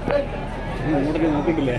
നോക്കിട്ടില്ലേ?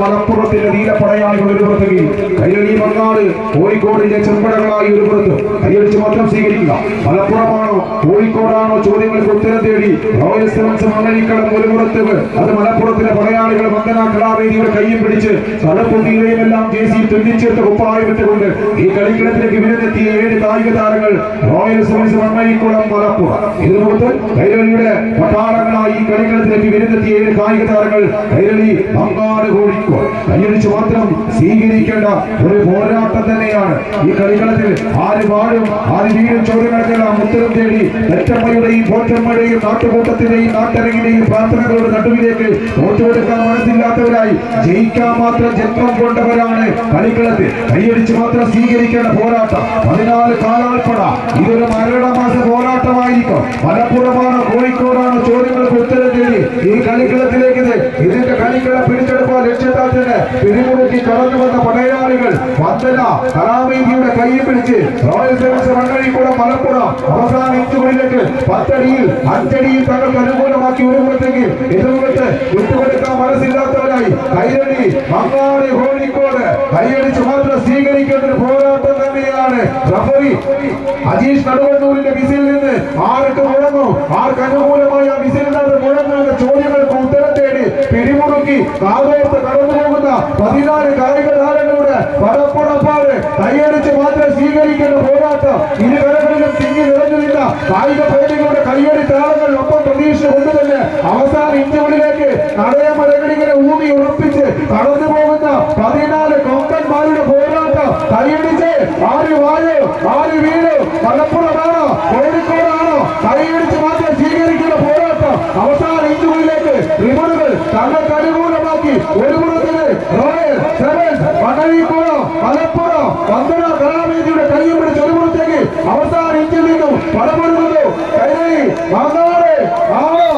മലപ്പുറത്തിന്റെ നീലപ്പടയാളികൾ ഒരു പുറത്തേക്ക് കൈരളി മങ്ങാട് കോഴിക്കോടിന്റെ ചെമ്പടകളായി ഒരു പുറത്ത് കൈയടിച്ച് മാത്രം സ്വീകരിക്കുക. മലപ്പുറമാണോ കോഴിക്കോടാണോ ചോദ്യങ്ങൾക്ക് ഉത്തരം തേടി റോയൽ സെവൻസ് മണ്ണഴിക്കളം ഒരു പുറത്ത്. അത് മലപ്പുറത്തിലെ പടയാളികൾ വന്ദന കലാവേദിയുടെ കയ്യും പിടിച്ച് തലപ്പൊതിയിലെയും എല്ലാം ജേസി തുന്നിച്ചേർത്ത് കുപ്പായമിട്ടുകൊണ്ട് ഈ കളിക്കളത്തിലേക്ക് വിരുന്നെത്തിയ 7 കായിക താരങ്ങൾ റോയൽ സെവൻസ് മണ്ണഴിക്കുളം മലപ്പുറം. ഇതിനു പുറത്ത് കൈരളിയുടെ പട്ടാളങ്ങളായി ഈ കളിക്കളത്തിലേക്ക് വിരുന്നെത്തിയ 7 കായിക താരങ്ങൾ കൈരളി മങ്ങാട് കോഴിക്കോട്. കൈയടിച്ച് മാത്രം സ്വീകരിക്കേണ്ട ഒരു പോരാട്ടം തന്നെയാണ് ഈ കളിക്കളത്തിൽ. ആര് വാഴും ആര് വീഴും ചോദ്യങ്ങൾക്കെല്ലാം ഉത്തരം തേടി തെറ്റമ്മയുടെയും പോറ്റമ്മയുടെയും നാട്ടുകൂട്ടത്തിന്റെയും നാട്ടരങ്ങിന്റെയും പ്രാർത്ഥനകളുടെ നടുവിലേക്ക് തോറ്റുകൊടുക്കാൻ മനസ്സില്ലാത്തവരായി ജയിക്കാൻ മാത്രം ജന്മം കൊണ്ടവരാണ് കളിക്കളത്തിൽ. കൈയടിച്ച് മാത്രം സ്വീകരിക്കേണ്ട പോരാട്ടം 14 കാലാൾപ്പട. ഇതൊരു മരണമാസ പോരാട്ടമായിരിക്കും. മലപ്പുറമാണോ കോഴിക്കോടാണോ ചോദ്യങ്ങൾക്ക് ഉത്തരം തേടി ഈ കളിക്കളത്തിലേക്ക് ഇതിന്റെ കളിക്കളം പിടിച്ചെടുക്കാൻ ലക്ഷ്യത്താത്തിന് പിടിമുറുക്കി കടന്നു വന്ന പടയാളികൾ വന്ദന കലാവേദിയുടെ കൈയിൽ പിടിച്ച് റോയൽ സെവൻസ് മണ്ണഴിക്കുളം മലപ്പുറം അവസാന ഇഞ്ചുകളിലേക്ക് 10 അടിയിൽ 5 അടിയിൽ തങ്ങൾക്ക് അനുകൂലമാക്കി ഒരു പുറത്തേക്ക് എതിർമുഖത്ത് വിട്ടുകൊടുക്കാൻ മനസ്സില്ലാത്തവരായി കൈരളി മങ്ങാട് കോഴിക്കോട്. കൈയടിച്ച് മാത്രം സ്വീകരിക്കേണ്ട ഒരു പോരാട്ടം തന്നെയാണ്. റഫറി അജീഷ് നടുവണ്ണൂരിന്റെ വിസിൽ നിന്ന് ആർക്ക് മുഴങ്ങും, ആർക്ക് അനുകൂലമായ വിസിലിനകത്ത് മുഴങ്ങുന്ന ചോദ്യങ്ങൾക്ക് ഉത്തരം തേടി പിടിമുറുക്കി കാതോർത്ത് കടന്നു പോകുന്ന 14 കായിക താരങ്ങളുടെ പടപ്പുറപ്പാട്. കൈയടിച്ച് മാത്രം സ്വീകരിക്കേണ്ട പോരാട്ടം. ഇരു കരകളിലും തിങ്ങി നിറഞ്ഞു നിന്ന കായിക പ്രേമികളുടെ കൈയടി താരങ്ങൾ ഒപ്പം പ്രതീക്ഷ കൊണ്ട് തന്നെ അവസാന ഇഞ്ചുകളിലേക്ക് നടയമരകളിങ്ങനെ ഊമി ഉറപ്പിച്ച് കടന്നു പോകുന്ന 14 കൊമ്പന്മാരുടെ പോരാട്ടം. കൈയടിച്ച് ആര് വായോ ആര് വീഴോ, മലപ്പുറമാണോ കോഴിക്കോടാണോ, കൈയടിച്ച് മാത്രം സ്വീകരിക്കുന്ന പോരാട്ടം. അവസാന ഇഞ്ചുകളിലേക്ക് റിബണുകൾ തങ്ങൾക്ക് അനുകൂലമാക്കി ഒരു പുറത്തിന് റോയൽ സെവൻസ് മണ്ണഴിക്കുളം മലപ്പുറം വന്ദന കലാവേദിയുടെ കൈയും പിടിച്ച് ഒരു പുറത്തേക്ക് അവസാന ഇഞ്ചിൽ നിന്നും പടപെടുന്നത് കൈരളി മങ്ങാട് ആണോ.